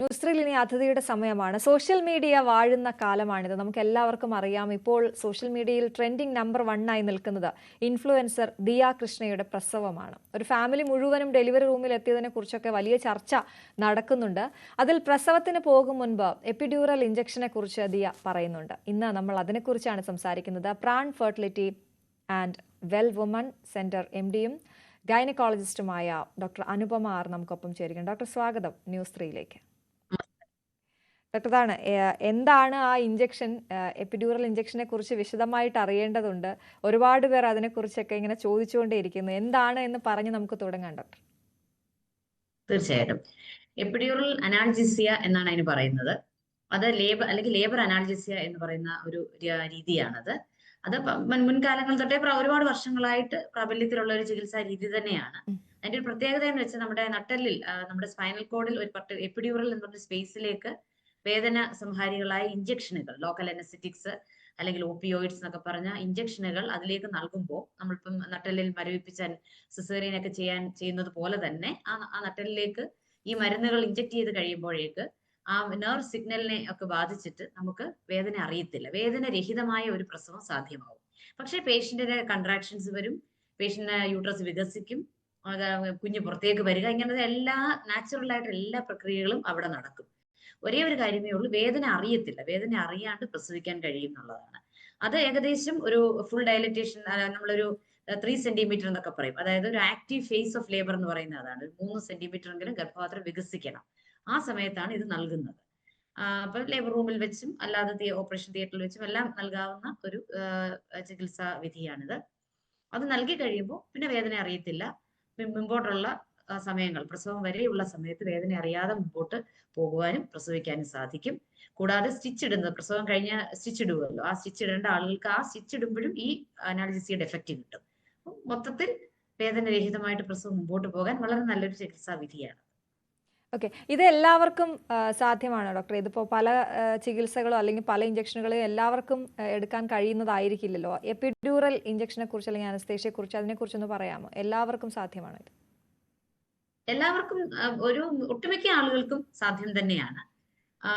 ന്യൂസ്ത്രീൽ ഇനി അതിഥിയുടെ സമയമാണ്. Social media വാഴുന്ന കാലമാണിത്. നമുക്ക് എല്ലാവർക്കും അറിയാം. ഇപ്പോൾ സോഷ്യൽ മീഡിയയിൽ ട്രെൻഡിംഗ് നമ്പർ 1 ആയി നിൽക്കുന്നത് ഇൻഫ്ലുവൻസർ ദിയ കൃഷ്ണയുടെ പ്രസവമാണ്. ഒരു ഫാമിലി മുഴുവനും ഡെലിവറി റൂമിൽ എത്തിയതിനെ കുറിച്ചൊക്കെ വലിയ ചർച്ച നടക്കുന്നുണ്ട്. അതിൽ പ്രസവത്തിന് പോകും മുൻപ് എപ്പിഡ്യൂറൽ ഇഞ്ചക്ഷനെ കുറിച്ച് ദിയ പറയുന്നുണ്ട്. ഇന്ന് നമ്മൾ അതിനെക്കുറിച്ചാണ് സംസാരിക്കുന്നത്. Pran fertility and well woman centre MDയും ഗൈനക്കോളജിസ്റ്റുമായ ഡോക്ടർ അനുപമ ആർ നമുക്കൊപ്പം ചേരുകയാണ്. ഡോക്ടർ, സ്വാഗതം ന്യൂസ് 3യിലേക്ക്. ഡോക്ടർ, എന്താണ് ആ ഇഞ്ചക്ഷൻ, എപ്പിഡ്യൂറൽ ഇഞ്ചക്ഷനെ കുറിച്ച് വിശദമായിട്ട് അറിയേണ്ടതുണ്ട്. ഒരുപാട് പേർ അതിനെക്കുറിച്ചൊക്കെ ഇങ്ങനെ ചോദിച്ചുകൊണ്ടേയിരിക്കുന്നു. എന്താണ് എന്ന് പറഞ്ഞ് നമുക്ക് തുടങ്ങാം ഡോക്ടർ. തീർച്ചയായിട്ടും എപ്പിഡ്യൂറൽ അനാൽജീസിയ എന്നാണ് അതിന് പറയുന്നത്. അത് ലേബർ അനാൽജീസിയ എന്ന് പറയുന്ന ഒരു രീതിയാണത്. അത് മുൻകാലങ്ങൾ തൊട്ടേ ഒരുപാട് വർഷങ്ങളായിട്ട് പ്രാബല്യത്തിലുള്ള ഒരു ചികിത്സാ രീതി തന്നെയാണ്. അതിന്റെ ഒരു പ്രത്യേകത എന്ന് വെച്ചാൽ നമ്മുടെ നട്ടെല്ലിൽ, നമ്മുടെ സ്പൈനൽ കോഡിൽ ഒരു എപ്പിഡ്യൂറൽ എന്ന് പറഞ്ഞ സ്പേസിലേക്ക് വേദന സംഹാരികളായ ഇഞ്ചക്ഷനുകൾ, ലോക്കൽ അനസ്തെറ്റിക്സ് അല്ലെങ്കിൽ ഓപ്പിയോയിഡ്സ് എന്നൊക്കെ പറഞ്ഞ ഇഞ്ചക്ഷനുകൾ അതിലേക്ക് നൽകുമ്പോൾ, നമ്മളിപ്പം നട്ടെല്ലിൽ മരവിപ്പിച്ച സിസേറിയനൊക്കെ ചെയ്യുന്നത് പോലെ തന്നെ ആ നട്ടെല്ലിലേക്ക് ഈ മരുന്നുകൾ ഇഞ്ചക്ട് ചെയ്ത് കഴിയുമ്പോഴേക്ക് ആ നെർവ് സിഗ്നലിനെ ഒക്കെ ബാധിച്ചിട്ട് നമുക്ക് വേദന അറിയത്തില്ല. വേദന രഹിതമായ ഒരു പ്രസവം സാധ്യമാവും. പക്ഷെ പേഷ്യന്റിന് കൺട്രാക്ഷൻസ് വരും, പേഷ്യന്റിന് യൂട്രസ് വികസിക്കും, കുഞ്ഞ് പുറത്തേക്ക് വരിക, ഇങ്ങനത്തെ എല്ലാ നാച്ചുറൽ ആയിട്ട് എല്ലാ പ്രക്രിയകളും അവിടെ നടക്കും. ഒരേ ഒരു കാര്യമേ ഉള്ളൂ, വേദന അറിയത്തില്ല. വേദന അറിയാണ്ട് പ്രസവിക്കാൻ കഴിയും എന്നുള്ളതാണ്. അത് ഏകദേശം ഒരു ഫുൾ ഡയലറ്റേഷൻ, നമ്മളൊരു 3 സെന്റിമീറ്റർ എന്നൊക്കെ പറയും. അതായത് ഒരു ആക്റ്റീവ് ഫേസ് ഓഫ് ലേബർ എന്ന് പറയുന്നത് അതാണ്. 3 സെന്റിമീറ്റർ എങ്കിലും ഗർഭപാത്രം വികസിക്കണം. ആ സമയത്താണ് ഇത് നൽകുന്നത്. അപ്പൊ ലേബർ റൂമിൽ വെച്ചും അല്ലാതെ ഓപ്പറേഷൻ തിയേറ്ററിൽ വെച്ചും എല്ലാം നൽകാവുന്ന ഒരു ചികിത്സാ വിധിയാണിത്. അത് നൽകി കഴിയുമ്പോൾ പിന്നെ വേദന അറിയത്തില്ല. മുമ്പോട്ടുള്ള സമയങ്ങൾ, പ്രസവം വരെയുള്ള സമയത്ത് വേദന അറിയാതെ മുമ്പോട്ട് പോകുവാനും പ്രസവിക്കാനും സാധിക്കും. കൂടാതെ സ്റ്റിച്ച് ഇടുന്നത്, പ്രസവം കഴിഞ്ഞ സ്റ്റിച്ച് ഇടുമല്ലോ, ആ സ്റ്റിച്ച് ഇടേണ്ട ആളുകൾക്ക് ആ സ്റ്റിച്ച് ഇടുമ്പോഴും ഈ അനാൽജീസിയുടെ എഫക്റ്റ് കിട്ടും. മൊത്തത്തിൽ വേദനരഹിതമായിട്ട് പ്രസവം മുമ്പോട്ട് പോകാൻ വളരെ നല്ലൊരു ചികിത്സാ വിധിയാണ്. ഓക്കെ, ഇത് എല്ലാവർക്കും സാധ്യമാണോ ഡോക്ടർ? ഇതിപ്പോൾ പല ചികിത്സകളോ അല്ലെങ്കിൽ പല ഇഞ്ചക്ഷനുകളോ എല്ലാവർക്കും എടുക്കാൻ കഴിയുന്നതായിരിക്കില്ലല്ലോ. എപ്പിഡ്യൂറൽ ഇഞ്ചക്ഷനെ കുറിച്ച് അല്ലെങ്കിൽ അനസ്തേഷ്യയെ കുറിച്ച് അതിനെക്കുറിച്ചൊന്ന് പറയാമോ? എല്ലാവർക്കും സാധ്യമാണോ ഇത്? എല്ലാവർക്കും, ഒരു ഒട്ടുമിക്ക ആളുകൾക്കും സാധ്യം തന്നെയാണ്.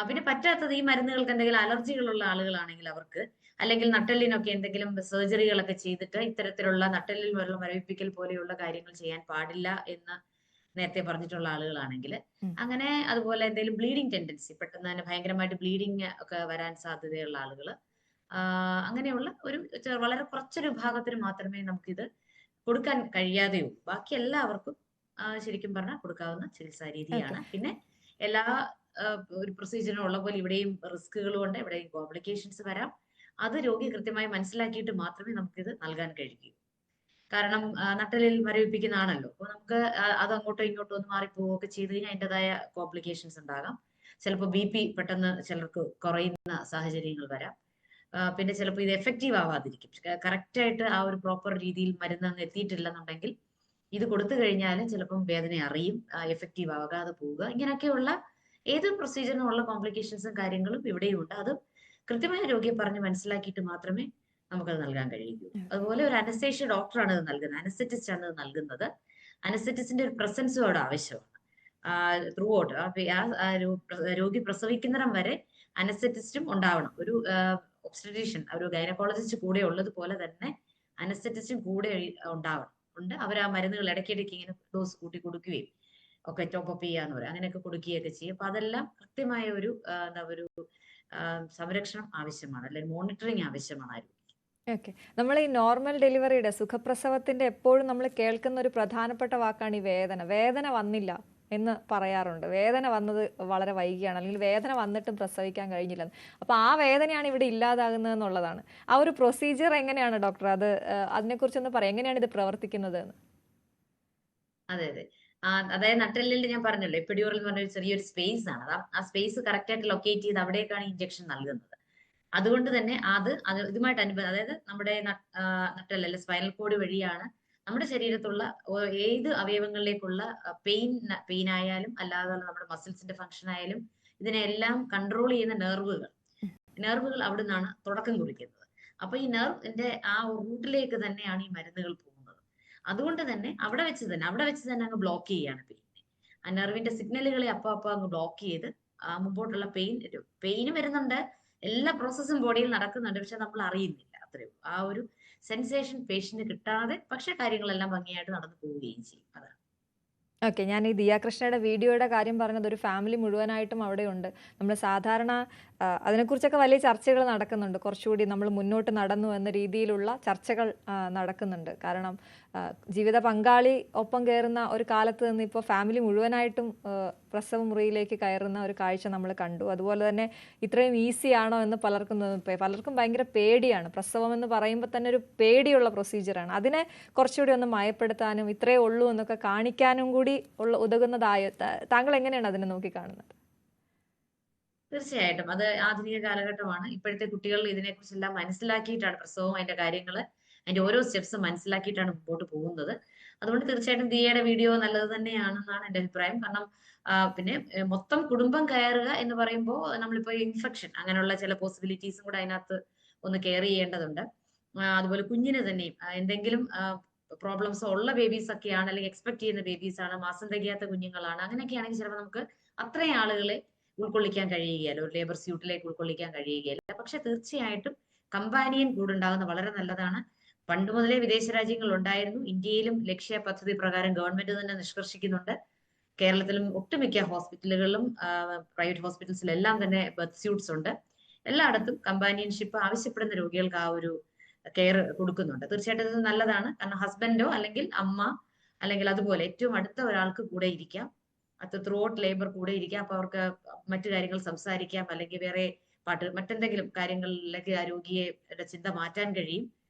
പിന്നെ പറ്റാത്തത് ഈ മരുന്നുകൾക്ക് എന്തെങ്കിലും അലർജികളുള്ള ആളുകളാണെങ്കിൽ അവർക്ക്, അല്ലെങ്കിൽ നട്ടെല്ലിനൊക്കെ എന്തെങ്കിലും സർജറികളൊക്കെ ചെയ്തിട്ട് ഇത്തരത്തിലുള്ള നട്ടെല്ലിൽ വെള്ളം മരവിപ്പിക്കൽ പോലെയുള്ള കാര്യങ്ങൾ ചെയ്യാൻ പാടില്ല എന്ന് നേരത്തെ പറഞ്ഞിട്ടുള്ള ആളുകളാണെങ്കിൽ അങ്ങനെ, അതുപോലെ എന്തെങ്കിലും ബ്ലീഡിങ് ടെൻഡൻസി, പെട്ടെന്ന് തന്നെ ഭയങ്കരമായിട്ട് ബ്ലീഡിങ് ഒക്കെ വരാൻ സാധ്യതയുള്ള ആളുകൾ, അങ്ങനെയുള്ള ഒരു വളരെ കുറച്ചൊരു വിഭാഗത്തിന് മാത്രമേ നമുക്കിത് കൊടുക്കാൻ കഴിയാതെയുള്ളൂ. ബാക്കി എല്ലാവർക്കും ശരിക്കും പറഞ്ഞാൽ കൊടുക്കാവുന്ന ചികിത്സാ രീതിയാണ്. പിന്നെ എല്ലാ ഒരു പ്രൊസീജിയറിനും ഉള്ള പോലെ ഇവിടെയും റിസ്കുകളും ഉണ്ട്, ഇവിടെയും കോംപ്ലിക്കേഷൻസ് വരാം. അത് രോഗി കൃത്യമായി മനസ്സിലാക്കിയിട്ട് മാത്രമേ നമുക്കിത് നൽകാൻ കഴിയൂ. കാരണം നട്ടലിൽ മരവിപ്പിക്കുന്നതാണല്ലോ. അപ്പൊ നമുക്ക് അത് അങ്ങോട്ടോ ഇങ്ങോട്ടോ ഒന്ന് മാറിപ്പോവുകയൊക്കെ ചെയ്ത് കഴിഞ്ഞാൽ അതിൻ്റെതായ കോംപ്ലിക്കേഷൻസ് ഉണ്ടാകാം. ചിലപ്പോൾ BP പെട്ടെന്ന് ചിലർക്ക് കുറയുന്ന സാഹചര്യങ്ങൾ വരാം. പിന്നെ ചിലപ്പോൾ ഇത് എഫക്റ്റീവ് ആവാതിരിക്കും. കറക്റ്റായിട്ട് ആ ഒരു പ്രോപ്പർ രീതിയിൽ മരുന്നൊന്നും എത്തിയിട്ടില്ലെന്നുണ്ടെങ്കിൽ ഇത് കൊടുത്തു കഴിഞ്ഞാലും ചിലപ്പം വേദന അറിയും, എഫക്റ്റീവ് ആകാതെ പോവുക, ഇങ്ങനെയൊക്കെയുള്ള ഏത് പ്രൊസീജിയറിനുള്ള കോംപ്ലിക്കേഷൻസും കാര്യങ്ങളും ഇവിടെയും ഉണ്ട്. അത് കൃത്യമായ രോഗിയെ പറഞ്ഞ് മനസ്സിലാക്കിയിട്ട് മാത്രമേ നമുക്കത് നൽകാൻ കഴിയൂ. അതുപോലെ ഒരു അനസ്തേഷ്യ ഡോക്ടറാണ് ഇത് നൽകുന്നത്, അനസ്തെറ്റിസ്റ്റ് ആണ് ഇത് നൽകുന്നത്. അനസ്തെറ്റിസ്റ്റിന്റെ ഒരു പ്രസൻസും അവിടെ ആവശ്യമാണ്. ത്രൂ ഔട്ട് രോഗി പ്രസവിക്കുന്നിടം വരെ അനസ്തെറ്റിസ്റ്റും ഉണ്ടാവണം. ഒരു ഒബ്സ്റ്റട്രീഷ്യൻ, ഒരു ഗൈനക്കോളജിസ്റ്റ് കൂടെ ഉള്ളതുപോലെ തന്നെ അനസ്തെറ്റിസ്റ്റും കൂടെ ഉണ്ടാവണം. അവർ ആ മരുന്നുകൾ ഇടയ്ക്കിടയ്ക്ക് ഇങ്ങനെ ഡോസ് കൂട്ടി കൊടുക്കുകയും ഒക്കെ, ടോപ്പ് അപ്പ് ചെയ്യാന്ന് പറയും, അങ്ങനെയൊക്കെ കൊടുക്കുകയൊക്കെ ചെയ്യും. അപ്പൊ അതെല്ലാം കൃത്യമായ ഒരു സംരക്ഷണം ആവശ്യമാണ്, അല്ലെങ്കിൽ മോണിറ്ററിങ് ആവശ്യമാണ്. ഓക്കെ, നമ്മൾ ഈ നോർമൽ ഡെലിവറിയുടെ, സുഖപ്രസവത്തിന്റെ എപ്പോഴും നമ്മൾ കേൾക്കുന്ന ഒരു പ്രധാനപ്പെട്ട വാക്കാണ് ഈ വേദന. വേദന വന്നില്ല എന്ന് പറയാറുണ്ട്. വേദന വന്നത് വളരെ വൈകിയാണ്, അല്ലെങ്കിൽ വേദന വന്നിട്ടും പ്രസവിക്കാൻ കഴിഞ്ഞില്ല. അപ്പൊ ആ വേദനയാണ് ഇവിടെ ഇല്ലാതാകുന്നത് എന്നുള്ളതാണ്. ആ ഒരു പ്രൊസീജിയർ എങ്ങനെയാണ് ഡോക്ടർ? അതിനെക്കുറിച്ചൊന്ന് പറയാം, എങ്ങനെയാണ് ഇത് പ്രവർത്തിക്കുന്നത് എന്ന്? അതെ അതെ, അതായത് നട്ടെല്ലിൽ ഞാൻ പറഞ്ഞല്ലോ, എപ്പിഡ്യൂറൽ എന്ന് പറഞ്ഞ ചെറിയൊരു സ്പേസ് ആണ്. ആ സ്പേസ് കറക്റ്റ് ആയിട്ട് ലൊക്കേറ്റ് ചെയ്ത് അവിടേക്കാണ് ഇഞ്ചക്ഷൻ നൽകുന്നത്. അതുകൊണ്ട് തന്നെ ഇതുമായിട്ട് അതായത് നമ്മുടെ നട്ടെല്ല്, സ്പൈനൽ കോഡ് വഴിയാണ് നമ്മുടെ ശരീരത്തുള്ള ഏത് അവയവങ്ങളിലേക്കുള്ള പെയിൻ ആയാലും അല്ലാതെ നമ്മുടെ മസിൽസിന്റെ ഫംഗ്ഷൻ ആയാലും ഇതിനെല്ലാം കൺട്രോൾ ചെയ്യുന്ന നെർവുകൾ അവിടെ നിന്നാണ് തുടക്കം കുറിക്കുന്നത്. അപ്പൊ ഈ നെർവിന്റെ ആ റൂട്ടിലേക്ക് തന്നെയാണ് ഈ മരുന്നുകൾ പോകുന്നത്. അതുകൊണ്ട് തന്നെ അവിടെ വെച്ച് തന്നെ അങ്ങ് ബ്ലോക്ക് ചെയ്യാണ്. പിന്നെ ആ നെർവിന്റെ സിഗ്നലുകളെ അപ്പൊ അങ്ങ് ബ്ലോക്ക് ചെയ്ത് മുമ്പോട്ടുള്ള പെയിന് വരുന്നുണ്ട്, എല്ലാ പ്രോസസ്സും ബോഡിയിൽ നടക്കുന്നുണ്ട്, പക്ഷെ നമ്മൾ അറിയുന്നില്ല. അത്രയും ആ ഒരു സെൻസേഷൻ പേഷ്യന്റ് കിട്ടാതെ, പക്ഷെ കാര്യങ്ങളെല്ലാം ഭംഗിയായിട്ട് നടന്നു പോവുകയും ചെയ്യും. അതാണ്. ഓക്കെ, ഞാൻ ഈ ദിയ കൃഷ്ണയുടെ വീഡിയോയുടെ കാര്യം പറഞ്ഞത് ഒരു ഫാമിലി മുഴുവനായിട്ടും അവിടെയുണ്ട്. നമ്മൾ സാധാരണ അതിനെക്കുറിച്ചൊക്കെ വലിയ ചർച്ചകൾ നടക്കുന്നുണ്ട്. കുറച്ചുകൂടി നമ്മൾ മുന്നോട്ട് നടന്നു എന്ന രീതിയിലുള്ള ചർച്ചകൾ നടക്കുന്നുണ്ട്. കാരണം ജീവിത പങ്കാളി ഒപ്പം കയറുന്ന ഒരു കാലത്ത് നിന്ന് ഇപ്പോൾ ഫാമിലി മുഴുവനായിട്ടും പ്രസവ മുറിയിലേക്ക് കയറുന്ന ഒരു കാഴ്ച നമ്മൾ കണ്ടു. അതുപോലെ തന്നെ ഇത്രയും ഈസി ആണോ എന്ന് പലർക്കും ഭയങ്കര പേടിയാണ്. പ്രസവം എന്ന് പറയുമ്പോൾ തന്നെ ഒരു പേടിയുള്ള പ്രൊസീജിയറാണ്. അതിനെ കുറച്ചുകൂടി ഒന്ന് മയപ്പെടുത്താനും ഇത്രയേ ഉള്ളൂ എന്നൊക്കെ കാണിക്കാനും കൂടി ഉതകുന്നതായ താങ്കൾ എങ്ങനെയാണ് അതിനെ നോക്കിക്കാണുന്നത്? തീർച്ചയായിട്ടും അത് ആധുനിക കാലഘട്ടമാണ്. ഇപ്പോഴത്തെ കുട്ടികൾ ഇതിനെക്കുറിച്ചെല്ലാം മനസ്സിലാക്കിയിട്ടാണ് പ്രസവവും അതിന്റെ കാര്യങ്ങള്, അതിന്റെ ഓരോ സ്റ്റെപ്സും മനസ്സിലാക്കിയിട്ടാണ് മുമ്പോട്ട് പോകുന്നത്. അതുകൊണ്ട് തീർച്ചയായിട്ടും ദിയയുടെ വീഡിയോ നല്ലത് തന്നെയാണെന്നാണ് എന്റെ അഭിപ്രായം. കാരണം പിന്നെ മൊത്തം കുടുംബം കയറുക എന്ന് പറയുമ്പോൾ നമ്മളിപ്പോ ഇൻഫെക്ഷൻ അങ്ങനെയുള്ള ചില പോസിബിലിറ്റീസും കൂടെ അതിനകത്ത് ഒന്ന് കെയർ ചെയ്യേണ്ടതുണ്ട്. അതുപോലെ കുഞ്ഞിന് തന്നെയും എന്തെങ്കിലും പ്രോബ്ലംസ് ഉള്ള ബേബീസ് ഒക്കെയാണ്, അല്ലെങ്കിൽ എക്സ്പെക്ട് ചെയ്യുന്ന ബേബീസ് ആണ്, മാസം തികയാത്ത കുഞ്ഞുങ്ങളാണ്, അങ്ങനെയൊക്കെ ആണെങ്കിൽ ചിലപ്പോൾ നമുക്ക് അത്രയും ആളുകളെ ഉൾക്കൊള്ളിക്കാൻ കഴിയുകയില്ല, ഒരു ലേബർ സ്യൂട്ടിലേക്ക് ഉൾക്കൊള്ളിക്കാൻ കഴിയുകയില്ല. പക്ഷെ തീർച്ചയായിട്ടും കമ്പാനിയൻ കൂടെ ഉണ്ടാകുന്നത് വളരെ നല്ലതാണ്. പണ്ട് മുതലേ വിദേശ രാജ്യങ്ങളിൽ ഉണ്ടായിരുന്നു. ഇന്ത്യയിലും ലക്ഷ്യ പദ്ധതി പ്രകാരം ഗവൺമെന്റ് തന്നെ നിഷ്കർഷിക്കുന്നുണ്ട്. കേരളത്തിലും ഒട്ടുമിക്ക ഹോസ്പിറ്റലുകളിലും പ്രൈവറ്റ് ഹോസ്പിറ്റൽസിലെല്ലാം തന്നെ ബർത്ത് സ്യൂട്ട്സ് ഉണ്ട്. എല്ലായിടത്തും കമ്പാനിയൻഷിപ്പ് ആവശ്യപ്പെടുന്ന രോഗികൾക്ക് ആ ഒരു കെയർ കൊടുക്കുന്നുണ്ട്. തീർച്ചയായിട്ടും ഇത് നല്ലതാണ്. കാരണം ഹസ്ബൻഡോ അല്ലെങ്കിൽ അമ്മ അല്ലെങ്കിൽ അതുപോലെ ഏറ്റവും അടുത്ത ഒരാൾക്ക് കൂടെ ഇരിക്കാം, അത് ത്രൂ ഔട്ട് ലേബർ കൂടെ ഇരിക്കാം. അപ്പൊ അവർക്ക് മറ്റു കാര്യങ്ങൾ സംസാരിക്കാം, അല്ലെങ്കിൽ വേറെ മറ്റെന്തെങ്കിലും കാര്യങ്ങളിലേക്ക് ആ രോഗിയുടെ ചിന്ത മാറ്റാൻ കഴിയും,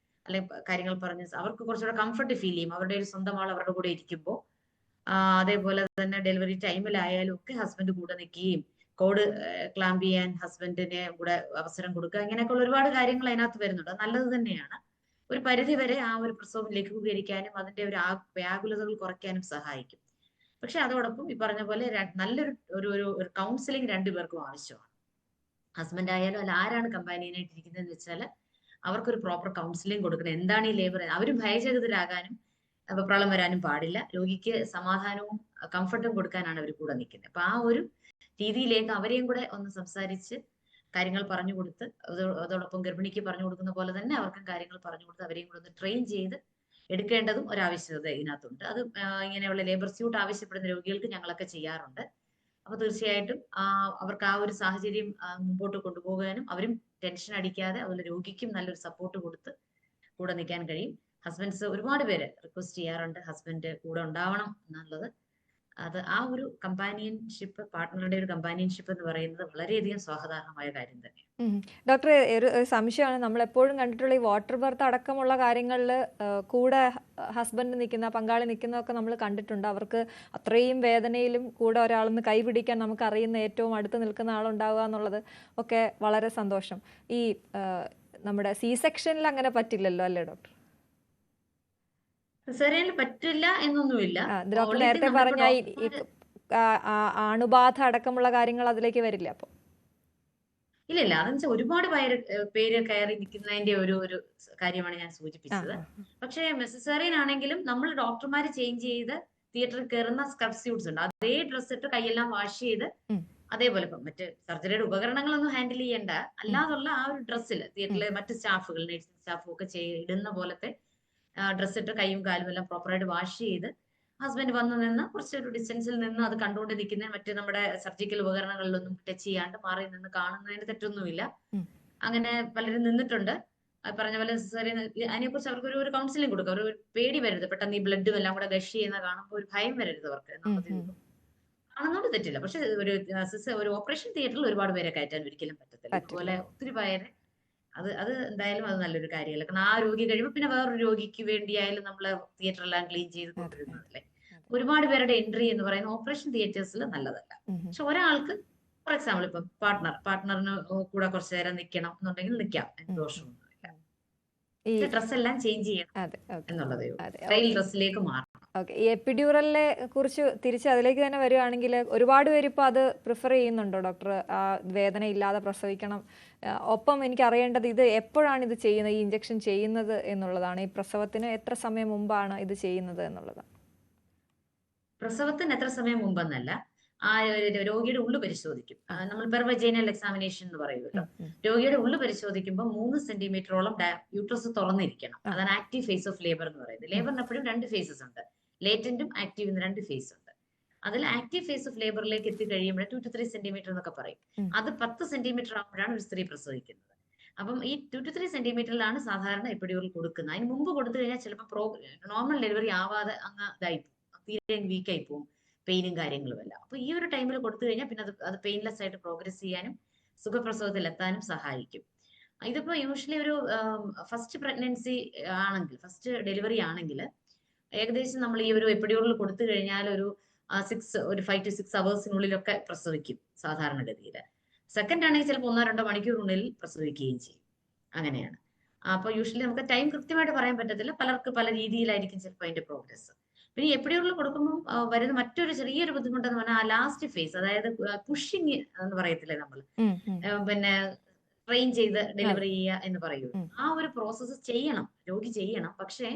അല്ലെങ്കിൽ കാര്യങ്ങൾ പറഞ്ഞ് അവർക്ക് കുറച്ചുകൂടെ കംഫർട്ട് ഫീൽ ചെയ്യും അവരുടെ ഒരു സ്വന്തം ആൾ അവരുടെ കൂടെ ഇരിക്കുമ്പോൾ. അതേപോലെ തന്നെ ഡെലിവറി ടൈമിലായാലും ഒക്കെ ഹസ്ബൻഡ് കൂടെ നിൽക്കുകയും കോഡ് ക്ലാമ്പ് ചെയ്യാൻ ഹസ്ബൻഡിനെ കൂടെ അവസരം കൊടുക്കുക, ഇങ്ങനെയൊക്കെയുള്ള ഒരുപാട് കാര്യങ്ങൾ അതിനകത്ത് വരുന്നുണ്ട്. അത് നല്ലത് തന്നെയാണ്. ഒരു പരിധി വരെ ആ ഒരു പ്രസവം ലഘൂകരിക്കാനും അതിന്റെ ഒരു വ്യാകുലതകൾ കുറയ്ക്കാനും സഹായിക്കും. പക്ഷെ അതോടൊപ്പം ഈ പറഞ്ഞ പോലെ നല്ലൊരു ഒരു കൗൺസിലിംഗ് രണ്ടുപേർക്കും ആവശ്യമാണ്. ഹസ്ബൻഡ് ആയാലും അല്ല ആരാണ് കമ്പാനിയനായിട്ട് ഇരിക്കുന്നതെന്ന് വെച്ചാൽ അവർക്കൊരു പ്രോപ്പർ കൗൺസിലിംഗ് കൊടുക്കണം. എന്താണ് ഈ ലേബർ, അവരും ഭയചകിതരാകാനും വെപ്രാളം വരാനും പാടില്ല. രോഗിക്ക് സമാധാനവും കംഫർട്ടും കൊടുക്കാനാണ് അവർ കൂടെ നിൽക്കുന്നത്. അപ്പൊ ആ ഒരു രീതിയിലേക്ക് അവരെയും കൂടെ ഒന്ന് സംസാരിച്ച് കാര്യങ്ങൾ പറഞ്ഞു കൊടുത്ത്, അതോടൊപ്പം ഗർഭിണിക്ക് പറഞ്ഞു കൊടുക്കുന്ന പോലെ തന്നെ അവർക്കും കാര്യങ്ങൾ പറഞ്ഞു കൊടുത്ത് അവരെയും കൂടെ ഒന്ന് ട്രെയിൻ ചെയ്ത് എടുക്കേണ്ടതും ഒരാവശ്യകത ഇതിനകത്തുണ്ട്. അത് ഇങ്ങനെയുള്ള ലേബർ സ്യൂട്ട് ആവശ്യപ്പെടുന്ന രോഗികൾക്ക് ഞങ്ങളൊക്കെ ചെയ്യാറുണ്ട്. അപ്പൊ തീർച്ചയായിട്ടും അവർക്ക് ആ ഒരു സാഹചര്യം മുമ്പോട്ട് കൊണ്ടുപോകാനും അവരും ടെൻഷൻ അടിക്കാതെ, അതുപോലെ രോഗിക്കും നല്ലൊരു സപ്പോർട്ട് കൊടുത്ത് കൂടെ നിൽക്കാൻ കഴിയും. ഹസ്ബൻഡ്സ് ഒരുപാട് പേര് റിക്വസ്റ്റ് ചെയ്യാറുണ്ട് ഹസ്ബൻഡ് കൂടെ ഉണ്ടാവണം എന്നുള്ളത്. അത് ആ ഒരു കമ്പാനിയൻഷിപ്പ്, പാർട്ട്ണറുടെ ഒരു കമ്പാനിയൻഷിപ്പ് എന്ന് പറയുന്നത് വളരെയധികം സ്വാഗതാർഹമായ കാര്യം തന്നെയാണ്. ഡോക്ടർ, ഒരു സംശയമാണ്. നമ്മൾ എപ്പോഴും കണ്ടിട്ടുള്ള ഈ വാട്ടർ ബർത്ത് അടക്കമുള്ള കാര്യങ്ങളിൽ കൂടെ ഹസ്ബൻഡ് നിൽക്കുന്ന, പങ്കാളി നിൽക്കുന്നതൊക്കെ നമ്മൾ കണ്ടിട്ടുണ്ട്. അവർക്ക് അത്രയും വേദനയിലും കൂടെ ഒരാളൊന്ന് കൈപിടിക്കാൻ നമുക്ക് അറിയുന്ന ഏറ്റവും അടുത്ത് നിൽക്കുന്ന ആളുണ്ടാവുക എന്നുള്ളത് ഒക്കെ വളരെ സന്തോഷം. ഈ നമ്മുടെ സി സെക്ഷനിൽ അങ്ങനെ പറ്റില്ലല്ലോ അല്ലേ ഡോക്ടർ? സിസേറിയനിൽ പറ്റില്ല എന്നൊന്നുമില്ല. ഡോക്ടർ നേരത്തെ പറഞ്ഞ അണുബാധ അടക്കമുള്ള കാര്യങ്ങൾ അതിലേക്ക് വരില്ല അപ്പൊ? ഇല്ല, അതെന്ന് വെച്ചാൽ ഒരുപാട് പേര് കയറി നിൽക്കുന്നതിന്റെ ഒരു കാര്യമാണ് ഞാൻ സൂചിപ്പിച്ചത്. പക്ഷേ സിസേറിയൻ ആണെങ്കിലും നമ്മൾ ഡോക്ടർമാർ ചേഞ്ച് ചെയ്ത് തിയേറ്ററിൽ കയറുന്ന സ്ക്രബ് സ്യൂട്ട്സ് ഉണ്ട്. അതേ ഡ്രസ് ഇട്ട് കൈയെല്ലാം വാഷ് ചെയ്ത് അതേപോലെ ഇപ്പം മറ്റ് സർജറിയുടെ ഉപകരണങ്ങളൊന്നും ഹാൻഡിൽ ചെയ്യേണ്ട, അല്ലാതുള്ള ആ ഒരു ഡ്രസ്സിൽ തിയേറ്ററിലെ മറ്റ് സ്റ്റാഫുകൾ, നഴ്സിംഗ് സ്റ്റാഫും ഒക്കെ ഇടുന്ന പോലത്തെ ഡ്രസ് ഇട്ട് കൈയും കാലും എല്ലാം പ്രോപ്പറായിട്ട് വാഷ് ചെയ്ത് ഹസ്ബൻഡ് വന്ന് നിന്ന് കുറച്ചൊരു ഡിസ്റ്റൻസിൽ നിന്ന് അത് കണ്ടുകൊണ്ട് നിൽക്കുന്ന, മറ്റു നമ്മുടെ സർജിക്കൽ ഉപകരണങ്ങളിലൊന്നും ടച്ച് ചെയ്യാണ്ട് മാറി നിന്ന് കാണുന്നതിന് തെറ്റൊന്നുമില്ല. അങ്ങനെ പലരും നിന്നിട്ടുണ്ട്. പറഞ്ഞ പോലെ അതിനെക്കുറിച്ച് അവർക്ക് ഒരു കൗൺസിലിംഗ് കൊടുക്കുക. ഒരു പേടി വരരുത്, പെട്ടെന്ന് ഈ ബ്ലഡും എല്ലാം കൂടെ ഗഷ് ചെയ്യുന്ന കാണുമ്പോൾ ഒരു ഭയം വരരുത് അവർക്ക്. കാണുന്നോണ്ട് തെറ്റില്ല. പക്ഷെ ഒരു ഓപ്പറേഷൻ തിയേറ്ററിൽ ഒരുപാട് പേരെ കയറ്റാൻ ഒരിക്കലും പറ്റത്തില്ല. അതുപോലെ ഒത്തിരി പേരെ അത് എന്തായാലും അത് നല്ലൊരു കാര്യമല്ല. കാരണം ആ രോഗി കഴിയുമ്പോൾ പിന്നെ വേറൊരു രോഗിക്ക് വേണ്ടിയായാലും നമ്മള് തിയേറ്റർ എല്ലാം ക്ലീൻ ചെയ്ത് കൊണ്ടിരുന്നതല്ലേ. ഒരുപാട് പേരുടെ എൻട്രി എന്ന് പറയുന്ന ഓപ്പറേഷൻ തിയേറ്റേഴ്സിൽ നല്ലതല്ല. പക്ഷെ ഒരാൾക്ക് ഫോർ എക്സാമ്പിൾ ഇപ്പം പാർട്ട്ണറിന് കൂടെ കുറച്ചു നേരം നിൽക്കണം എന്നുണ്ടെങ്കിൽ നിൽക്കാം, ദോഷമൊന്നുമില്ല. ഡ്രസ് എല്ലാം ചേഞ്ച് ചെയ്യണം എന്നുള്ളതേ, ട്രയൽ ഡ്രസ്സിലേക്ക് മാറണം. ഓക്കെ, ഈ എപ്പിഡ്യൂറലിനെ കുറിച്ച് തിരിച്ച് അതിലേക്ക് തന്നെ വരികയാണെങ്കിൽ ഒരുപാട് പേര് ഇപ്പോൾ അത് പ്രിഫർ ചെയ്യുന്നുണ്ടോ ഡോക്ടർ? വേദന ഇല്ലാതെ പ്രസവിക്കണം. ഒപ്പം എനിക്ക് അറിയേണ്ടത് ഇത് എപ്പോഴാണ് ഇത് ചെയ്യുന്നത്, ഈ ഇഞ്ചക്ഷൻ ചെയ്യുന്നത് എന്നുള്ളതാണ്. ഈ പ്രസവത്തിന് എത്ര സമയം മുമ്പാണ് ഇത് ചെയ്യുന്നത് എന്നുള്ളതാണ്. പ്രസവത്തിന് എത്ര സമയം മുമ്പെന്നല്ല, ആ രോഗിയുടെ ഉള്ളു പരിശോധിക്കും. നമ്മൾ പെർവജൈനൽ എക്സാമിനേഷൻ എന്ന് പറയുമല്ലോ. രോഗിയുടെ ഉള്ളു പരിശോധിക്കുമ്പോൾ 3 സെന്റിമീറ്ററോളം യൂട്രസ് തുറന്നിരിക്കണം. അതാണ് ആക്റ്റീവ് ഫേസ് ഓഫ് ലേബർ എന്ന് പറയുന്നത്. ലേബറിന് എപ്പോഴും 2 ഫേസസ് ഉണ്ട്, ലേറ്റന്റും ആക്റ്റീവ് എന്ന് 2 ഫേസ് ഉണ്ട്. അതിൽ ആക്റ്റീവ് ഫേസ് ഓഫ് ലേബറിലേക്ക് എത്തി കഴിയുമ്പോൾ 2 to 3 സെന്റിമീറ്റർ എന്നൊക്കെ പറയും. അത് 10 സെന്റിമീറ്റർ ആകുമ്പോഴാണ് ഒരു സ്ത്രീ പ്രസവിക്കുന്നത്. അപ്പം ഈ 2 to 3 സെന്റിമീറ്ററിലാണ് സാധാരണ എപ്പിഡ്യൂറൽ കൊടുക്കുന്നത്. അതിന് മുമ്പ് കൊടുത്തു കഴിഞ്ഞാൽ ചിലപ്പോൾ നോർമൽ ഡെലിവറി ആവാതെ അങ്ങ് ഇതായി തീരെ വീക്കായി പോകും, പെയിനും കാര്യങ്ങളും എല്ലാം. അപ്പൊ ഈ ഒരു ടൈമിൽ കൊടുത്തു കഴിഞ്ഞാൽ പിന്നെ അത് പെയിൻലെസ് ആയിട്ട് പ്രോഗ്രസ് ചെയ്യാനും സുഖപ്രസവത്തിൽ എത്താനും സഹായിക്കും. ഇതിപ്പോ യൂഷ്വലി ഒരു ഫസ്റ്റ് പ്രഗ്നൻസി ആണെങ്കിൽ, ഫസ്റ്റ് ഡെലിവറി ആണെങ്കിൽ ഏകദേശം നമ്മൾ ഈ ഒരു എപ്പിഡ്യൂറൽ കൊടുത്തു കഴിഞ്ഞാൽ ഒരു 5 to 6 അവേഴ്സിനുള്ളിലൊക്കെ പ്രസവിക്കും സാധാരണഗതിയിൽ. സെക്കൻഡ് ആണെങ്കിൽ ചിലപ്പോൾ 1-2 മണിക്കൂറിനുള്ളിൽ പ്രസവിക്കുകയും ചെയ്യും. അങ്ങനെയാണ്. അപ്പൊ യൂഷ്വലി നമുക്ക് ടൈം കൃത്യമായിട്ട് പറയാൻ പറ്റത്തില്ല, പലർക്ക് പല രീതിയിലായിരിക്കും ചിലപ്പോൾ അതിന്റെ പ്രോഗ്രസ്. പിന്നെ എപ്പിഡ്യൂറൽ കൊടുക്കുമ്പോൾ വരുന്ന മറ്റൊരു ചെറിയൊരു ബുദ്ധിമുട്ടെന്ന് പറഞ്ഞാൽ ആ ലാസ്റ്റ് ഫേസ്, അതായത് പുഷിങ് എന്ന് പറയത്തില്ലേ നമ്മൾ, പിന്നെ ട്രെയിൻ ചെയ്ത് ഡെലിവറി ചെയ്യുക എന്ന് പറയൂ. ആ ഒരു പ്രോസസ്സ് ചെയ്യണം, രോഗി ചെയ്യണം. പക്ഷേ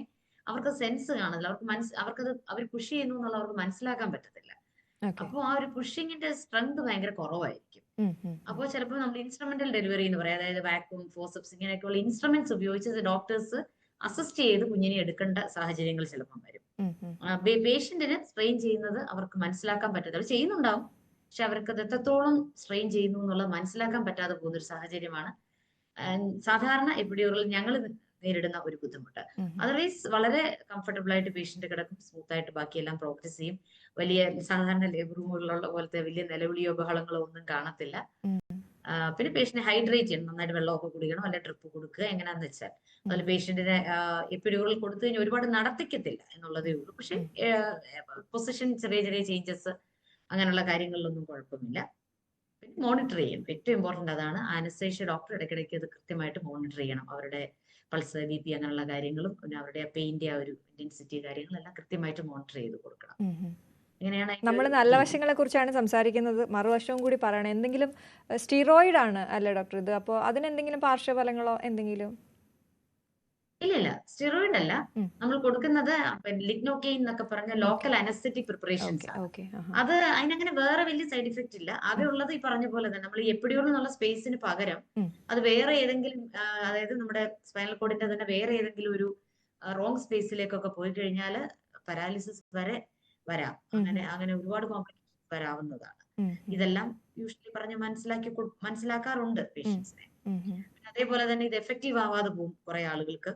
അവർക്ക് സെൻസ് കാണില്ല, അവർ പുഷ് ചെയ്യുന്നു എന്നുള്ള അവർക്ക് മനസ്സിലാക്കാൻ പറ്റത്തില്ല. അപ്പോൾ ആ ഒരു പുഷിങ്ങിന്റെ സ്ട്രെങ്ത് ഭയങ്കര കുറവായിരിക്കും. അപ്പോൾ ചിലപ്പോൾ നമ്മൾ ഇൻസ്ട്രുമെന്റൽ ഡെലിവറി എന്ന് പറയാം, അതായത് വാക്യൂം, ഫോർസെപ്സ്, ഇങ്ങനെയൊക്കെയുള്ള ഇൻസ്ട്രുമെന്റ്സ് ഉപയോഗിച്ച് ഡോക്ടേഴ്സ് അസിസ്റ്റ് ചെയ്ത് കുഞ്ഞിനെ എടുക്കേണ്ട സാഹചര്യങ്ങൾ ചിലപ്പം വരും. പേഷ്യന്റിന് സ്ട്രെയിൻ ചെയ്യുന്നത് അവർക്ക് മനസ്സിലാക്കാൻ പറ്റാതെ, അവർ ചെയ്യുന്നുണ്ടാവും, പക്ഷെ അവർക്ക് അത് എത്രത്തോളം സ്ട്രെയിൻ ചെയ്യുന്നു എന്നുള്ളത് മനസ്സിലാക്കാൻ പറ്റാതെ പോകുന്ന ഒരു സാഹചര്യമാണ് സാധാരണ എപ്പിഡ്യൂറൽ ഞങ്ങൾ നേരിടുന്ന ഒരു ബുദ്ധിമുട്ട്. അതർവൈസ് വളരെ കംഫർട്ടബിൾ ആയിട്ട് പേഷ്യന്റ് കിടക്കും, സ്മൂത്ത് ആയിട്ട് ബാക്കിയെല്ലാം പ്രോഗ്രസ് ചെയ്യും. വലിയ സാധാരണ ലേബർ റൂമുകളിലുള്ള പോലത്തെ വലിയ നിലവിളിയോ ബഹളങ്ങളോ ഒന്നും കാണത്തില്ല. പിന്നെ പേഷ്യന്റ് ഹൈഡ്രേറ്റ് ചെയ്യണം, നന്നായിട്ട് വെള്ളമൊക്കെ കുടിക്കണം, അല്ലെ ട്രിപ്പ് കൊടുക്കുക, എങ്ങനെയാന്ന് വെച്ചാൽ. അതിൽ പേഷ്യന്റിനെ എപ്പിഡ്യൂറൽ കൊടുത്തു കഴിഞ്ഞാൽ ഒരുപാട് നടത്തിക്കത്തില്ല എന്നുള്ളതേ ഉള്ളൂ. പക്ഷെ പൊസിഷൻ ചെറിയ ചെറിയ ചേഞ്ചസ് അങ്ങനെയുള്ള കാര്യങ്ങളിലൊന്നും കുഴപ്പമില്ല. പിന്നെ മോണിറ്റർ ചെയ്യും, ഏറ്റവും ഇമ്പോർട്ടന്റ് അതാണ്. ആനസ്തേഷ്യ ഡോക്ടർ ഇടയ്ക്കിടയ്ക്ക് അത് കൃത്യമായിട്ട് മോണിറ്റർ ചെയ്യണം. അവരുടെ പൾസ്, BP അങ്ങനെയുള്ള കാര്യങ്ങളും പിന്നെ അവരുടെ പെയിന്റെ ആ ഒരു ഇന്റൻസിറ്റി കാര്യങ്ങളെല്ലാം കൃത്യമായിട്ട് മോണിറ്റർ ചെയ്ത് കൊടുക്കണം. ഇങ്ങനെയാണ് നമ്മൾ നല്ല വശങ്ങളെ കുറിച്ചാണ് സംസാരിക്കുന്നത്, മറുവശവും കൂടി പറയണം. എന്തെങ്കിലും സ്റ്റീറോയിഡ് ആണ് അല്ലേ ഡോക്ടർ ഇത്? അപ്പോൾ അതിനെന്തെങ്കിലും പാർശ്വഫലങ്ങളോ എന്തെങ്കിലും? ഇല്ല, സ്റ്റിറോയിഡ് അല്ല നമ്മൾ കൊടുക്കുന്നത്. ലിഗ്നോക്കെയിൻ എന്നൊക്കെ പറഞ്ഞ ലോക്കൽ അനസ്തെറ്റിക് പ്രിപ്പറേഷൻസ് ആണ്. അത് അതിനങ്ങനെ വേറെ വലിയ സൈഡ് ഇഫക്റ്റ് ഇല്ല. ആകെ ഉള്ളത് ഈ പറഞ്ഞ പോലെ തന്നെ നമ്മൾ ഈ എപ്പിഡ്യൂറൽ എന്നുള്ള സ്പേസിന് പകരം അത് വേറെ ഏതെങ്കിലും, അതായത് നമ്മുടെ സ്പൈനൽ കോഡിന്റെ തന്നെ വേറെ ഏതെങ്കിലും ഒരു റോങ് സ്പേസിലേക്കൊക്കെ പോയി കഴിഞ്ഞാൽ പാരാലിസിസ് വരെ വരാം. അങ്ങനെ ഒരുപാട് കോംപ്ലിക്കേഷൻസ് വരാവുന്നതാണ്. ഇതെല്ലാം യൂഷ്വലി പറഞ്ഞ് മനസ്സിലാക്കാറുണ്ട് പേഷ്യൻസിനെ. അതേപോലെ തന്നെ ഇത് എഫക്റ്റീവ് ആവാതെ പോകും കുറെ ആളുകൾക്ക്.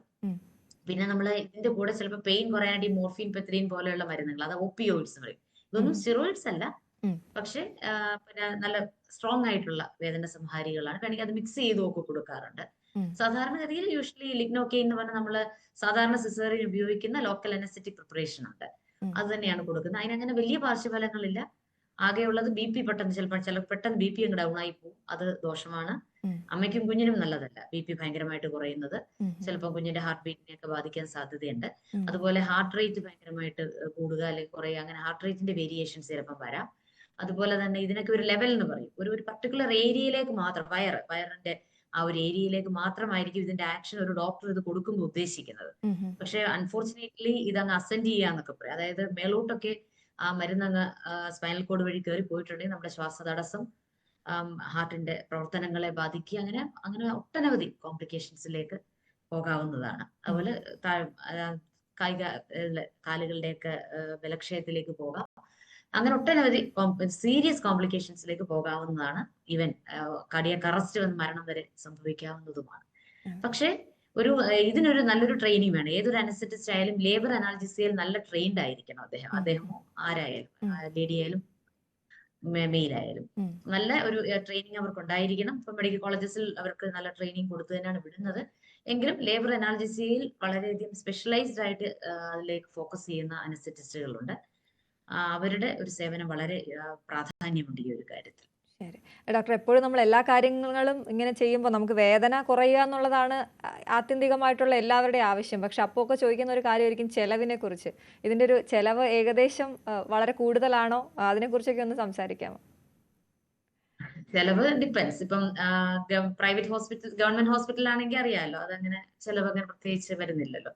പിന്നെ നമ്മൾ ഇതിന്റെ കൂടെ ചിലപ്പോൾ പെയിൻ കുറയാനായിട്ട് മോർഫിൻ, പെത്രീൻ പോലെയുള്ള മരുന്നുകൾ, അത് ഓപ്പിയോയിഡ്സ് പറയും. ഇതൊന്നും സ്റ്റിറോയിഡ്സ് അല്ല, പക്ഷെ പിന്നെ നല്ല സ്ട്രോങ് ആയിട്ടുള്ള വേദന സംഹാരികളാണ്. വേണമെങ്കിൽ അത് മിക്സ് ചെയ്തൊക്കെ കൊടുക്കാറുണ്ട്. സാധാരണഗതിയിൽ യൂഷ്വലി ലിഗ്നോക്കെയിൻ എന്ന് പറഞ്ഞാൽ നമ്മള് സാധാരണ സിസേറിയൻ ഉപയോഗിക്കുന്ന ലോക്കൽ അനസ്തെറ്റിക് പ്രിപ്പറേഷൻ ഉണ്ട്, അത് തന്നെയാണ് കൊടുക്കുന്നത്. അതിനങ്ങനെ വലിയ പാർശ്വഫലങ്ങളില്ല. ആകെയുള്ളത് BP പെട്ടെന്ന് BP അങ്ങ് ഡൗൺ ആയി പോകും, അത് ദോഷമാണ്. അമ്മയ്ക്കും കുഞ്ഞിനും നല്ലതല്ല BP ഭയങ്കരമായിട്ട് കുറയുന്നത്. ചിലപ്പോൾ കുഞ്ഞിന്റെ ഹാർട്ട് ബീറ്റിനെയൊക്കെ ബാധിക്കാൻ സാധ്യതയുണ്ട്. അതുപോലെ ഹാർട്ട് റേറ്റ് ഭയങ്കരമായിട്ട് കൂടുക അല്ലെങ്കിൽ കുറയുക, അങ്ങനെ ഹാർട്ട് റേറ്റിന്റെ വേരിയേഷൻസ് ചിലപ്പോൾ വരാം. അതുപോലെ തന്നെ ഇതിനൊക്കെ ഒരു ലെവൽ എന്ന് പറയും, ഒരു പർട്ടിക്കുലർ ഏരിയയിലേക്ക് മാത്രം, വയറിന്റെ ആ ഒരു ഏരിയയിലേക്ക് മാത്രമായിരിക്കും ഇതിന്റെ ആക്ഷൻ ഒരു ഡോക്ടർ ഇത് കൊടുക്കുമ്പോൾ ഉദ്ദേശിക്കുന്നത്. പക്ഷെ അൺഫോർച്ചുനേറ്റ്ലി ഇതങ്ങ് അസെൻഡ് ചെയ്യാന്നൊക്കെ പറയും. അതായത് മേലോട്ടൊക്കെ ആ മരുന്നങ്ങ് സ്പൈനൽ കോഡ് വഴി കയറി പോയിട്ടുണ്ടെങ്കിൽ നമ്മുടെ ശ്വാസതടസ്സം, ഹാർട്ടിന്റെ പ്രവർത്തനങ്ങളെ ബാധിക്കുക, അങ്ങനെ ഒട്ടനവധി കോംപ്ലിക്കേഷൻസിലേക്ക് പോകാവുന്നതാണ്. അതുപോലെ കാലുകളുടെയൊക്കെ ബലക്ഷയത്തിലേക്ക് പോകാം. അങ്ങനെ ഒട്ടനവധി സീരിയസ് കോംപ്ലിക്കേഷൻസിലേക്ക് പോകാവുന്നതാണ്. ഈവൻ കാർഡിയാക് അറസ്റ്റ് വന്ന് മരണം വരെ സംഭവിക്കാവുന്നതുമാണ്. പക്ഷെ ഇതിനൊരു നല്ലൊരു ട്രെയിനിങ് വേണം. ഏതൊരു അനസ്തെറ്റിസ്റ്റ് ആയാലും ലേബർ അനാൽജസിയിൽ നല്ല ട്രെയിൻഡ് ആയിരിക്കണം അദ്ദേഹമോ ആരായാലും, ലേഡി ആയാലും മെയിലായാലും നല്ല ഒരു ട്രെയിനിങ് അവർക്ക് ഉണ്ടായിരിക്കണം. ഇപ്പൊ മെഡിക്കൽ കോളേജസിൽ അവർക്ക് നല്ല ട്രെയിനിങ് കൊടുത്തു തന്നെയാണ് വിടുന്നത്. എങ്കിലും ലേബർ അനാൽജസിയിൽ വളരെയധികം സ്പെഷ്യലൈസ്ഡ് ആയിട്ട് അതിലേക്ക് ഫോക്കസ് ചെയ്യുന്ന അനസ്തെറ്റിസ്റ്റുകളുണ്ട്. അവരുടെ ഒരു സേവനം വളരെ പ്രാധാന്യമുണ്ട് ഈ ഒരു കാര്യത്തിൽ. ശരി ഡോക്ടർ, എപ്പോഴും നമ്മൾ എല്ലാ കാര്യങ്ങളും ഇങ്ങനെ ചെയ്യുമ്പോൾ നമുക്ക് വേദന കുറയുക എന്നുള്ളതാണ് ആത്യന്തികമായിട്ടുള്ള എല്ലാവരുടെയും ആവശ്യം. പക്ഷെ അപ്പോൾ ഒക്കെ ചോദിക്കുന്ന ഒരു കാര്യമായിരിക്കും ചെലവിനെ കുറിച്ച്. ഇതിന്റെ ഒരു ചെലവ് ഏകദേശം വളരെ കൂടുതലാണോ? അതിനെക്കുറിച്ചൊക്കെ ഒന്ന് സംസാരിക്കാമോ? ചെലവ് ഡിപ്പെൻസ്. ഇപ്പം പ്രൈവറ്റ് ഹോസ്പിറ്റൽ, ഗവൺമെന്റ് ഹോസ്പിറ്റൽ ആണെങ്കിൽ അറിയാമല്ലോ, അതങ്ങനെ ചെലവ് അങ്ങനെ പ്രത്യേകിച്ച് വരുന്നില്ലല്ലോ.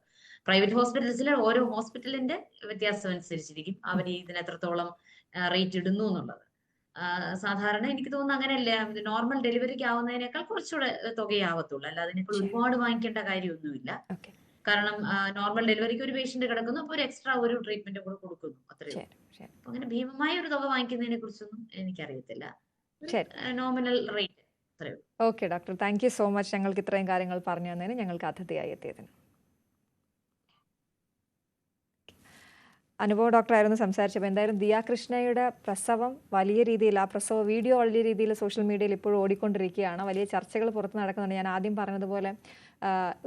പ്രൈവറ്റ് ഹോസ്പിറ്റൽസിൽ ഓരോ ഹോസ്പിറ്റലിന്റെ വ്യത്യാസം അനുസരിച്ചിരിക്കും അവർ ഇതിന് എത്രത്തോളം റേറ്റ് ഇടുന്നു എന്നുള്ളത്. സാധാരണ എനിക്ക് തോന്നുന്നു അങ്ങനെയല്ല, നോർമൽ ഡെലിവറിക്ക് ആവുന്നതിനേക്കാൾ കുറച്ചുകൂടെ തുകയാവത്തുള്ളൂ. അല്ല അതിനേക്കാൾ ഒരുപാട് വാങ്ങിക്കേണ്ട കാര്യമൊന്നുമില്ല. ഓക്കെ. കാരണം നോർമൽ ഡെലിവറിക്ക് ഒരു പേഷ്യന്റ് കിടക്കുന്നു, അപ്പോൾ ഒരു എക്സ്ട്രാ ഒരു ട്രീറ്റ്മെന്റ് കൂടെ കൊടുക്കുന്നു, അത്രയേ ഉള്ളൂ. അപ്പൊ അങ്ങനെ ഭീമമായ ഒരു തുക വാങ്ങിക്കുന്നതിനെ കുറിച്ചൊന്നും എനിക്കറിയത്തില്ല. നോമിനൽ റേറ്റ് അത്രയേ ഉള്ളൂ. Okay doctor, thank you so much ഞങ്ങൾക്ക് ഇത്രയും കാര്യങ്ങൾ പറഞ്ഞു തന്നതിന്, ഞങ്ങൾക്ക് അതിഥിയായി എത്തിയതിന്. അനുഭവ ഡോക്ടറായിരുന്നു സംസാരിച്ചപ്പോൾ. എന്തായാലും ദിയ കൃഷ്ണയുടെ പ്രസവം വലിയ രീതിയിൽ, ആ പ്രസവ വീഡിയോ വലിയ രീതിയിൽ സോഷ്യൽ മീഡിയയിൽ ഇപ്പോഴും ഓടിക്കൊണ്ടിരിക്കുകയാണ്. വലിയ ചർച്ചകൾ പുറത്ത് നടക്കുന്നുണ്ട്. ഞാൻ ആദ്യം പറഞ്ഞതുപോലെ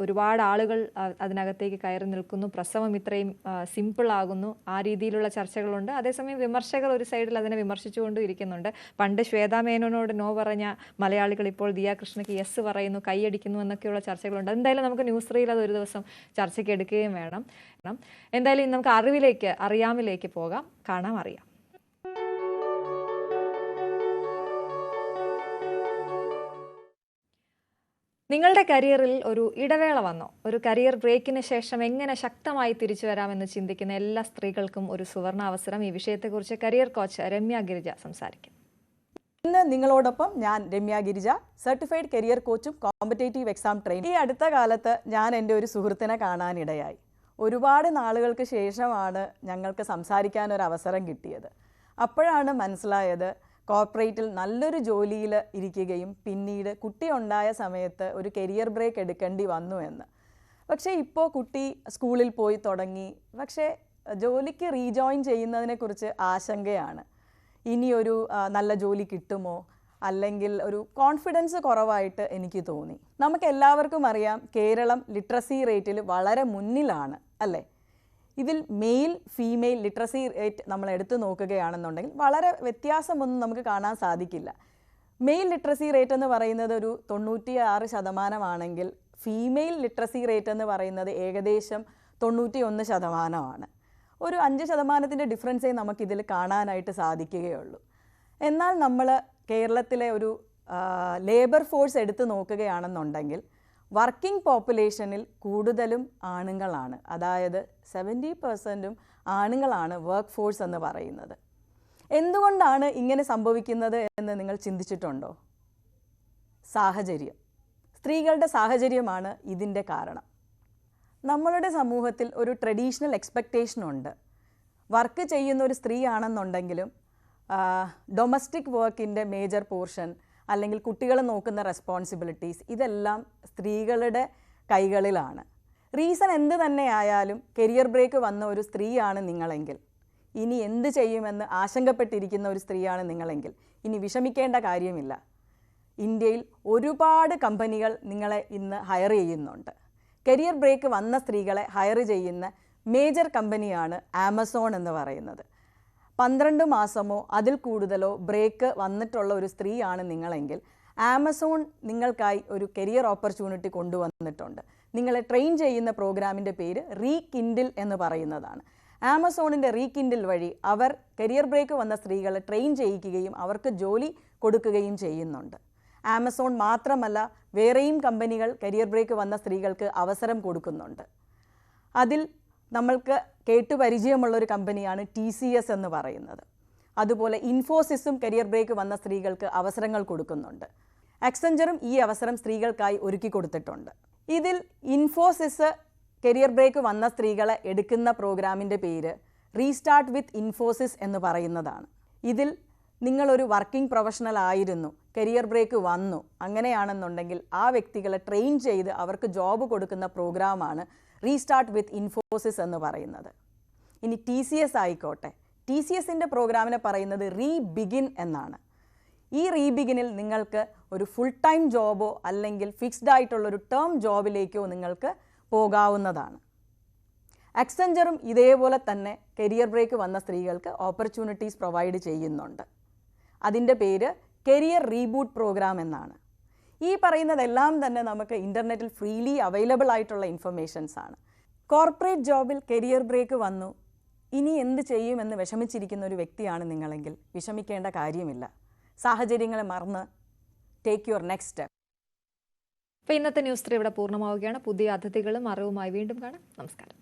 ഒരുപാട് ആളുകൾ അതിനകത്തേക്ക് കയറി നിൽക്കുന്നു. പ്രസവം ഇത്രയും സിമ്പിൾ ആകുന്നു, ആ രീതിയിലുള്ള ചർച്ചകളുണ്ട്. അതേസമയം വിമർശകർ ഒരു സൈഡിൽ അതിനെ വിമർശിച്ചുകൊണ്ടും ഇരിക്കുന്നുണ്ട്. പണ്ട് ശ്വേതാ മേനോനോട് നോ പറഞ്ഞ മലയാളികൾ ഇപ്പോൾ ദിയ കൃഷ്ണയ്ക്ക് യെസ് പറയുന്നു, കൈയടിക്കുന്നു എന്നൊക്കെയുള്ള ചർച്ചകളുണ്ട്. എന്തായാലും നമുക്ക് ന്യൂസ് റീൽ അത് ഒരു ദിവസം ചർച്ചയ്ക്ക് എടുക്കുകയും വേണം. എന്തായാലും നമുക്ക് അറിയാമിലേക്ക് പോകാം. കാണാം, അറിയാം. നിങ്ങളുടെ കരിയറിൽ ഒരു ഇടവേള വന്നോ? ഒരു കരിയർ ബ്രേക്കിന് ശേഷം എങ്ങനെ ശക്തമായി തിരിച്ചു വരാമെന്ന് ചിന്തിക്കുന്ന എല്ലാ സ്ത്രീകൾക്കും ഒരു സുവർണ അവസരം. ഈ വിഷയത്തെക്കുറിച്ച് കരിയർ കോച്ച് രമ്യ ഗിരിജ സംസാരിക്കും. ഇന്ന് നിങ്ങളോടൊപ്പം ഞാൻ രമ്യ ഗിരിജ, സർട്ടിഫൈഡ് കരിയർ കോച്ചും കോമ്പറ്റേറ്റീവ് എക്സാം ട്രെയിനർ. ഈ അടുത്ത കാലത്ത് ഞാൻ എൻ്റെ ഒരു സുഹൃത്തിനെ കാണാനിടയായി. ഒരുപാട് നാളുകൾക്ക് ശേഷമാണ് ഞങ്ങൾക്ക് സംസാരിക്കാൻ ഒരു അവസരം കിട്ടിയത്. അപ്പോഴാണ് മനസ്സിലായത് കോർപ്പറേറ്റിൽ നല്ലൊരു ജോലിയിൽ ഇരിക്കുകയും പിന്നീട് കുട്ടി ഉണ്ടായ സമയത്ത് ഒരു കരിയർ ബ്രേക്ക് എടുക്കേണ്ടി വന്നു എന്ന്. പക്ഷേ ഇപ്പോൾ കുട്ടി സ്കൂളിൽ പോയി തുടങ്ങി. പക്ഷേ ജോലിക്ക് റീജോയിൻ ചെയ്യുന്നതിനെക്കുറിച്ച് ആശങ്കയാണ്. ഇനിയൊരു നല്ല ജോലി കിട്ടുമോ, അല്ലെങ്കിൽ ഒരു കോൺഫിഡൻസ് കുറവായിട്ട് എനിക്ക് തോന്നി. നമുക്ക് എല്ലാവർക്കും അറിയാം, കേരളം ലിറ്ററസി റേറ്റിൽ വളരെ മുന്നിലാണ് അല്ലേ? ഇതിൽ മെയിൽ ഫീമെയിൽ ലിറ്ററസി റേറ്റ് നമ്മൾ എടുത്തു നോക്കുകയാണെന്നുണ്ടെങ്കിൽ വളരെ വ്യത്യാസമൊന്നും നമുക്ക് കാണാൻ സാധിക്കില്ല. മെയിൽ ലിറ്ററസി റേറ്റ് എന്ന് പറയുന്നത് ഒരു 96% ഫീമെയിൽ ലിറ്ററസി റേറ്റ് എന്ന് പറയുന്നത് ഏകദേശം 91%. ഒരു 5% ഡിഫറൻസേ നമുക്കിതിൽ കാണാനായിട്ട് സാധിക്കുകയുള്ളൂ. എന്നാൽ നമ്മൾ കേരളത്തിലെ ഒരു ലേബർ ഫോഴ്സ് എടുത്ത് നോക്കുകയാണെന്നുണ്ടെങ്കിൽ വർക്കിംഗ് പോപ്പുലേഷനിൽ കൂടുതലും ആണുങ്ങളാണ്. അതായത് 70% ആണുങ്ങളാണ് വർക്ക് ഫോഴ്സ് എന്ന് പറയുന്നത്. എന്തുകൊണ്ടാണ് ഇങ്ങനെ സംഭവിക്കുന്നത് എന്ന് നിങ്ങൾ ചിന്തിച്ചിട്ടുണ്ടോ? സാഹചര്യം, സ്ത്രീകളുടെ സാഹചര്യമാണ് ഇതിൻ്റെ കാരണം. നമ്മളുടെ സമൂഹത്തിൽ ഒരു ട്രഡീഷണൽ എക്സ്പെക്റ്റേഷനുണ്ട്. വർക്ക് ചെയ്യുന്ന ഒരു സ്ത്രീ ആണെന്നുണ്ടെങ്കിലും ഡൊമസ്റ്റിക് വർക്കിൻ്റെ മേജർ പോർഷൻ അല്ലെങ്കിൽ കുട്ടികളെ നോക്കുന്ന റെസ്പോൺസിബിലിറ്റീസ് ഇതെല്ലാം സ്ത്രീകളുടെ കൈകളിലാണ്. റീസൺ എന്ത് തന്നെ ആയാലും കരിയർ ബ്രേക്ക് വന്ന ഒരു സ്ത്രീയാണ് നിങ്ങളെങ്കിൽ, ഇനി എന്ത് ചെയ്യുമെന്ന് ആശങ്കപ്പെട്ടിരിക്കുന്ന ഒരു സ്ത്രീയാണ് നിങ്ങളെങ്കിൽ ഇനി വിഷമിക്കേണ്ട കാര്യമില്ല. ഇന്ത്യയിൽ ഒരുപാട് കമ്പനികൾ നിങ്ങളെ ഇന്ന് ഹയർ ചെയ്യുന്നുണ്ട്. കരിയർ ബ്രേക്ക് വന്ന സ്ത്രീകളെ ഹയർ ചെയ്യുന്ന മേജർ കമ്പനിയാണ് ആമസോൺ എന്ന് പറയുന്നത്. 12 മാസമോ അതിൽ കൂടുതലോ ബ്രേക്ക് വന്നിട്ടുള്ള ഒരു സ്ത്രീയാണ് നിങ്ങളെങ്കിൽ ആമസോൺ നിങ്ങൾക്കായി ഒരു കരിയർ ഓപ്പർച്യൂണിറ്റി കൊണ്ടുവന്നിട്ടുണ്ട്. നിങ്ങളെ ട്രെയിൻ ചെയ്യുന്ന പ്രോഗ്രാമിൻ്റെ പേര് റീകിൻഡിൽ എന്ന് പറയുന്നതാണ്. ആമസോണിൻ്റെ റീകിൻഡിൽ വഴി അവർ കരിയർ ബ്രേക്ക് വന്ന സ്ത്രീകളെ ട്രെയിൻ ചെയ്യിക്കുകയും അവർക്ക് ജോലി കൊടുക്കുകയും ചെയ്യുന്നുണ്ട്. ആമസോൺ മാത്രമല്ല, വേറെയും കമ്പനികൾ കരിയർ ബ്രേക്ക് വന്ന സ്ത്രീകൾക്ക് അവസരം കൊടുക്കുന്നുണ്ട്. അതിൽ നമ്മൾക്ക് കേട്ടുപരിചയമുള്ളൊരു കമ്പനിയാണ് TCS എന്ന് പറയുന്നത്. അതുപോലെ ഇൻഫോസിസും കരിയർ ബ്രേക്ക് വന്ന സ്ത്രീകൾക്ക് അവസരങ്ങൾ കൊടുക്കുന്നുണ്ട്. അക്സെഞ്ചറും ഈ അവസരം സ്ത്രീകൾക്കായി ഒരുക്കി കൊടുത്തിട്ടുണ്ട്. ഇതിൽ ഇൻഫോസിസ് കരിയർ ബ്രേക്ക് വന്ന സ്ത്രീകളെ എടുക്കുന്ന പ്രോഗ്രാമിൻ്റെ പേര് റീസ്റ്റാർട്ട് വിത്ത് ഇൻഫോസിസ് എന്ന് പറയുന്നതാണ്. ഇതിൽ നിങ്ങളൊരു വർക്കിംഗ് പ്രൊഫഷണൽ ആയിരുന്നു, കരിയർ ബ്രേക്ക് വന്നു, അങ്ങനെയാണെന്നുണ്ടെങ്കിൽ ആ വ്യക്തികളെ ട്രെയിൻ ചെയ്ത് അവർക്ക് ജോബ് കൊടുക്കുന്ന പ്രോഗ്രാമാണ് റീസ്റ്റാർട്ട് വിത്ത് ഇൻഫോസിസ് എന്ന് പറയുന്നത്. ഇനി TCS ആയിക്കോട്ടെ, TCSൻ്റെ പ്രോഗ്രാമിനെ പറയുന്നത് റീബിഗിൻ എന്നാണ്. ഈ റീബിഗിനിൽ നിങ്ങൾക്ക് ഒരു ഫുൾ ടൈം ജോബോ അല്ലെങ്കിൽ ഫിക്സ്ഡ് ആയിട്ടുള്ളൊരു ടേം ജോബിലേക്കോ നിങ്ങൾക്ക് പോകാവുന്നതാണ്. അക്സെഞ്ചറും ഇതേപോലെ തന്നെ കരിയർ ബ്രേക്ക് വന്ന സ്ത്രീകൾക്ക് ഓപ്പർച്യൂണിറ്റീസ് പ്രൊവൈഡ് ചെയ്യുന്നുണ്ട്. അതിൻ്റെ പേര് കരിയർ റീബൂട്ട് പ്രോഗ്രാം എന്നാണ്. ഈ പറയുന്നതെല്ലാം തന്നെ നമുക്ക് ഇൻ്റർനെറ്റിൽ ഫ്രീലി അവൈലബിൾ ആയിട്ടുള്ള ഇൻഫർമേഷൻസ് ആണ്. കോർപ്പറേറ്റ് ജോബിൽ കരിയർ ബ്രേക്ക് വന്നു, ഇനി എന്ത് ചെയ്യുമെന്ന് വിഷമിച്ചിരിക്കുന്ന ഒരു വ്യക്തിയാണ് നിങ്ങളെങ്കിൽ വിഷമിക്കേണ്ട കാര്യമില്ല. സാഹചര്യങ്ങളെ മറന്ന് ടേക്ക് യുവർ നെക്സ്റ്റ് സ്റ്റെപ്പ്. അപ്പോൾ ഇന്നത്തെ ന്യൂസ് 3 ഇവിടെ പൂർണ്ണമാവുകയാണ്. പുതിയ അതിഥികളും അറിവുമായി വീണ്ടും കാണാം. നമസ്കാരം.